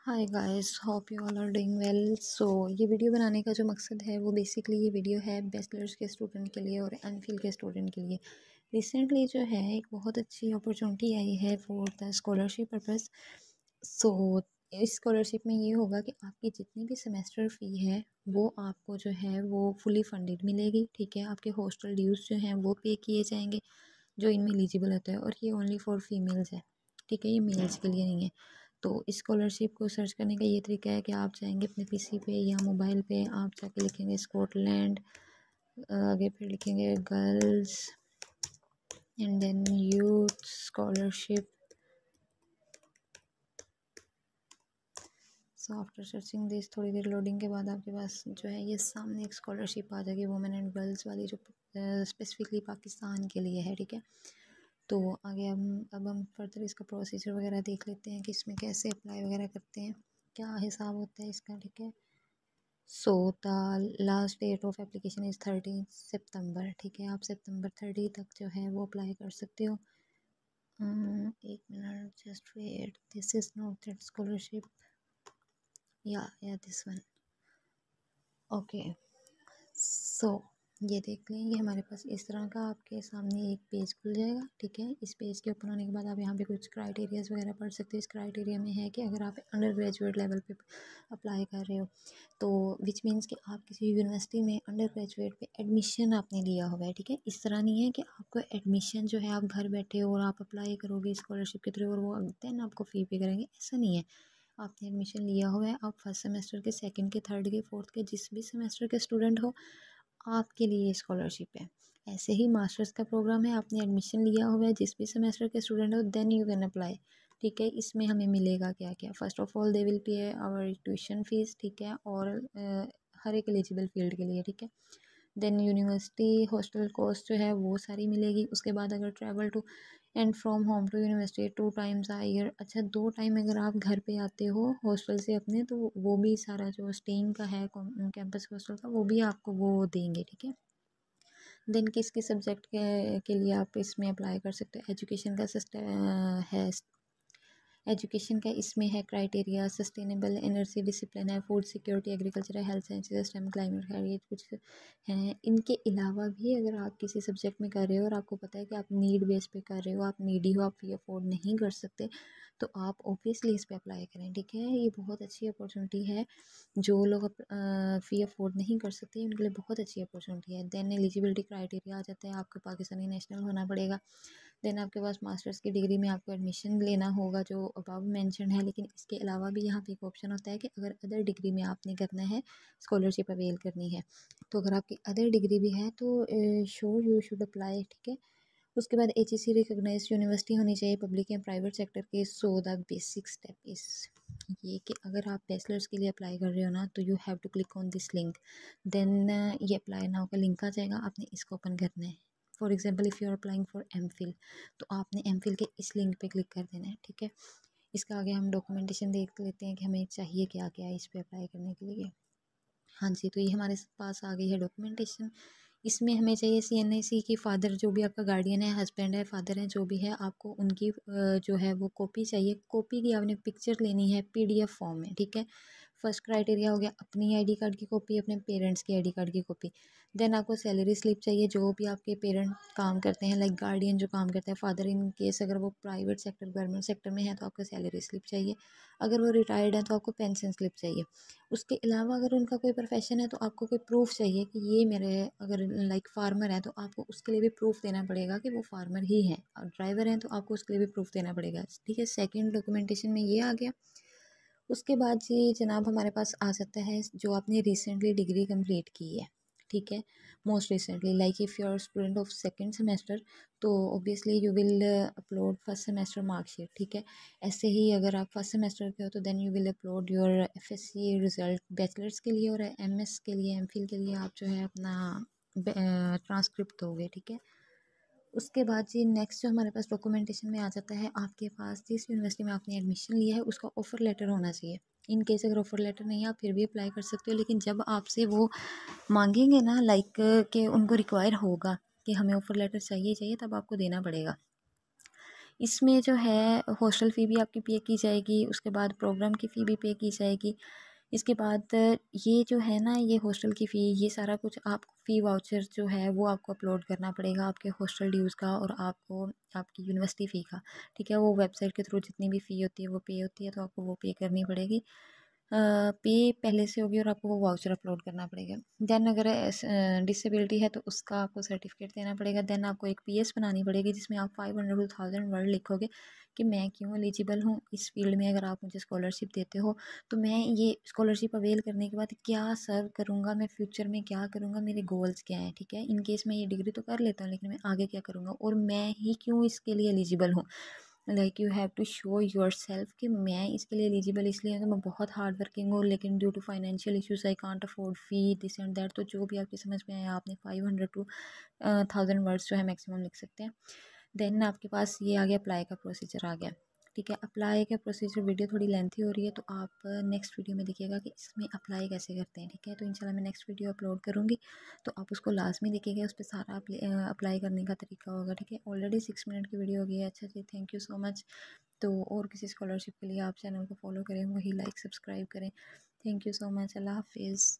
Hi guys, hope you all are doing well. So ये video बनाने का जो मकसद है वो बेसिकली ये वीडियो है बैचलर्स के स्टूडेंट के लिए और एमफिल के स्टूडेंट के लिए। रिसेंटली जो है एक बहुत अच्छी अपॉर्चुनिटी आई है फॉर द स्कॉलरशिप पर्पस। सो इस स्कॉलरशिप में ये होगा कि आपकी जितनी भी सेमेस्टर फ़ी है वो आपको जो है वो फुली फंडेड मिलेगी। ठीक है, आपके हॉस्टल ड्यूज़ जो हैं वो पे किए जाएंगे जो इनमें एलिजिबल होता है, और ये ओनली फॉर फीमेल्स है। ठीक है, ये मेल्स के लिए नहीं है। तो इस स्कॉलरशिप को सर्च करने का ये तरीका है कि आप जाएंगे अपने पीसी पे या मोबाइल पे, आप जाके लिखेंगे स्कॉटलैंड, आगे फिर लिखेंगे girls and then youth scholarship. So after searching this, थोड़ी देर लोडिंग के बाद आपके पास जो है ये सामने एक स्कॉलरशिप आ जाएगी वुमेन एंड गर्ल्स वाली, जो स्पेसिफिकली पाकिस्तान के लिए है। ठीक है, तो आगे अब हम फर्दर इसका प्रोसीजर वगैरह देख लेते हैं कि इसमें कैसे अप्लाई वगैरह करते हैं, क्या हिसाब होता है इसका। ठीक है, so the last date of application is 30 September. ठीक है, आप सितंबर 30 तक जो है वो अप्लाई कर सकते हो। एक minute, just wait, this is not that scholarship, या दिस वन। ओके, सो ये देख लें, ये हमारे पास इस तरह का आपके सामने एक पेज खुल जाएगा। ठीक है, इस पेज के ओपन होने के बाद आप यहाँ पे कुछ क्राइटेरियाज वगैरह पढ़ सकते हो। इस क्राइटेरिया में है कि अगर आप अंडर ग्रेजुएट लेवल पे अप्लाई कर रहे हो तो विच मीन्स कि आप किसी यूनिवर्सिटी में अंडर ग्रेजुएट पे एडमिशन आपने लिया हुआ है। ठीक है, इस तरह नहीं है कि आपको एडमिशन जो है आप घर बैठे हो और आप अप्लाई करोगे स्कॉलरशिप के थ्रू और वो देन आपको फ़ी पे करेंगे, ऐसा नहीं है। आपने एडमिशन लिया हुआ है, आप फर्स्ट सेमेस्टर के, सेकंड के, थर्ड के, फोर्थ के, जिस भी सेमेस्टर के स्टूडेंट हो, आपके लिए स्कॉलरशिप है। ऐसे ही मास्टर्स का प्रोग्राम है, आपने एडमिशन लिया हुआ है, जिस भी सेमेस्टर के स्टूडेंट हो, देन यू कैन अप्लाई। ठीक है, इसमें हमें मिलेगा क्या क्या। First of all they will pay our tuition fees. ठीक है, और हर एक एलिजिबल फील्ड के लिए। ठीक है, देन यूनिवर्सिटी हॉस्टल कॉस्ट जो है वो सारी मिलेगी। उसके बाद अगर travel to and from home to university 2 times a year, अच्छा 2 टाइम अगर आप घर पे आते हो हॉस्टल से अपने, तो वो भी सारा जो स्टेइंग का है कैंपस हॉस्टल का वो भी आपको वो देंगे। ठीक है, देन किस किस सब्जेक्ट के लिए आप इसमें अप्लाई कर सकते हो। एजुकेशन का सिस्टम है, एजुकेशन का इसमें है क्राइटेरिया, सस्टेनेबल एनर्जी डिसिप्लिन है, food security, agriculture, health sciences, stem, climate है, ये कुछ हैं। इनके अलावा भी अगर आप किसी सब्जेक्ट में कर रहे हो और आपको पता है कि आप नीड बेस पे कर रहे हो, आप नीडी हो, आप फी अफोर्ड नहीं कर सकते, तो आप ऑब्वियसली इस पर अप्लाई करें। ठीक है, ये बहुत अच्छी अपॉर्चुनिटी है। जो लोग फ़ी अफोर्ड नहीं कर सकते उनके लिए बहुत अच्छी अपॉर्चुनिटी है। देन एलिजिबिलिटी क्राइटेरिया आ जाता है, आपको पाकिस्तानी नेशनल होना पड़ेगा। देन आपके पास मास्टर्स की डिग्री में आपको एडमिशन लेना होगा जो अबव मेंशन है, लेकिन इसके अलावा भी यहाँ पे एक ऑप्शन होता है कि अगर अदर डिग्री में आपने करना है, स्कॉलरशिप अवेल करनी है, तो अगर आपकी अदर डिग्री भी है तो श्योर यू शुड अप्लाई। ठीक है, उसके बाद HEC रिकॉग्नाइज यूनिवर्सिटी होनी चाहिए पब्लिक या प्राइवेट सेक्टर के। सो द बेसिक स्टेप इस ये कि अगर आप बैचलर्स के लिए अप्लाई कर रहे हो ना, तो you have to click on this link. Then ये अप्लाई नाउ का लिंक आ जाएगा, आपने इसको ओपन करना है। For example if you are applying for MPhil, तो आपने MPhil के इस लिंक पे क्लिक कर देना है। ठीक है, इसका आगे हम डॉक्यूमेंटेशन देख लेते हैं कि हमें चाहिए क्या क्या है इस पे अप्लाई करने के लिए। हाँ जी, तो ये हमारे पास आ गई है डॉक्यूमेंटेशन। इसमें हमें चाहिए CNIC की फ़ादर, जो भी आपका गार्डियन है, हस्बैंड है, फादर है, जो भी है, आपको उनकी जो है वो कॉपी चाहिए। कॉपी की आपने पिक्चर लेनी है PDF फॉर्म में। ठीक है, फर्स्ट क्राइटेरिया हो गया अपनी ID कार्ड की कॉपी, अपने पेरेंट्स की ID कार्ड की कॉपी। देन आपको सैलरी स्लिप चाहिए, जो भी आपके पेरेंट काम करते हैं, लाइक गार्डियन जो काम करता है, फादर इन केस अगर वो प्राइवेट सेक्टर गवर्नमेंट सेक्टर में है तो आपको सैलरी स्लिप चाहिए। अगर वो रिटायर्ड है तो आपको पेंशन स्लिप चाहिए। उसके अलावा अगर उनका कोई प्रोफेशन है तो आपको कोई प्रूफ चाहिए कि ये मेरे, अगर लाइक फार्मर है तो आपको उसके लिए भी प्रूफ देना पड़ेगा कि वो फार्मर ही है, और ड्राइवर हैं तो आपको उसके लिए भी प्रूफ देना पड़ेगा। ठीक है, सेकंड डॉक्यूमेंटेशन में ये आ गया। उसके बाद जी जनाब हमारे पास आ सकता है जो आपने रिसेंटली डिग्री कंप्लीट की है। ठीक है, most recently, like if you are student of second semester, तो obviously you will upload first semester marksheet. ठीक है, ऐसे ही अगर आप फर्स्ट सेमेस्टर के हो तो then you will upload your FSC result bachelors के लिए, और MS के लिए, MPhil के लिए आप जो है अपना ट्रांसक्रिप्ट दोगे। ठीक है, उसके बाद जी नेक्स्ट जो हमारे पास डॉक्यूमेंटेशन में आ जाता है, आपके पास जिस यूनिवर्सिटी में आपने एडमिशन लिया है उसका ऑफ़र लेटर होना चाहिए। इन केस अगर ऑफ़र लेटर नहीं है आप फिर भी अप्लाई कर सकते हो, लेकिन जब आपसे वो मांगेंगे ना, लाइक कि उनको रिक्वायर होगा कि हमें ऑफ़र लेटर चाहिए चाहिए, तब आपको देना पड़ेगा। इसमें जो है हॉस्टल फ़ी भी आपकी पे की जाएगी, उसके बाद प्रोग्राम की फ़ी भी पे की जाएगी। इसके बाद ये जो है ना, ये हॉस्टल की फ़ी, ये सारा कुछ आप फ़ी वाउचर जो है वो आपको अपलोड करना पड़ेगा, आपके हॉस्टल ड्यूज़ का और आपको आपकी यूनिवर्सिटी फ़ी का, ठीक है। वो वेबसाइट के थ्रू जितनी भी फ़ी होती है वो पे होती है, तो आपको वो पे करनी पड़ेगी। पे पहले से होगी और आपको वो वाउचर अपलोड करना पड़ेगा। देन अगर डिसेबिलिटी है तो उसका आपको सर्टिफिकेट देना पड़ेगा। देन आपको एक पीएस बनानी पड़ेगी जिसमें आप 500 टू 1000 वर्ड लिखोगे कि मैं क्यों एलिजिबल हूँ इस फील्ड में। अगर आप मुझे स्कॉलरशिप देते हो तो मैं ये स्कॉलरशिप अवेल करने के बाद क्या सर्व करूँगा, मैं फ्यूचर में क्या करूँगा, मेरे गोल्स क्या हैं, ठीक है। इन केस मैं ये डिग्री तो कर लेता हूँ लेकिन मैं आगे क्या करूँगा और मैं ही क्यों इसके लिए एलिजिबल हूँ। Like you have to show yourself कि मैं इसके लिए एलिजिबल इसलिए हूँ, तो मैं बहुत हार्ड वर्किंग हूँ लेकिन due to financial issues I can't afford fee this and that. तो जो भी आपकी समझ में आया, आपने 500 टू 1000 वर्ड्स जो है मैक्सिमम लिख सकते हैं। देन आपके पास ये आ गया, अप्लाई का प्रोसीजर आ गया, ठीक है। अप्लाई का प्रोसीजर वीडियो थोड़ी लेंथी हो रही है तो आप नेक्स्ट वीडियो में देखिएगा कि इसमें अप्लाई कैसे करते हैं, ठीक है। तो इंशाल्लाह मैं नेक्स्ट वीडियो अपलोड करूँगी तो आप उसको लाजमी देखिएगा, उस पर सारा अप्लाई करने का तरीका होगा, ठीक है। ऑलरेडी 6 मिनट की वीडियो हो गई है। अच्छा जी, थैंक यू सो मच। तो और किसी स्कॉलरशिप के लिए आप चैनल को फॉलो करें, वही लाइक सब्सक्राइब करें। Thank you so much. अल्लाह हाफिज़।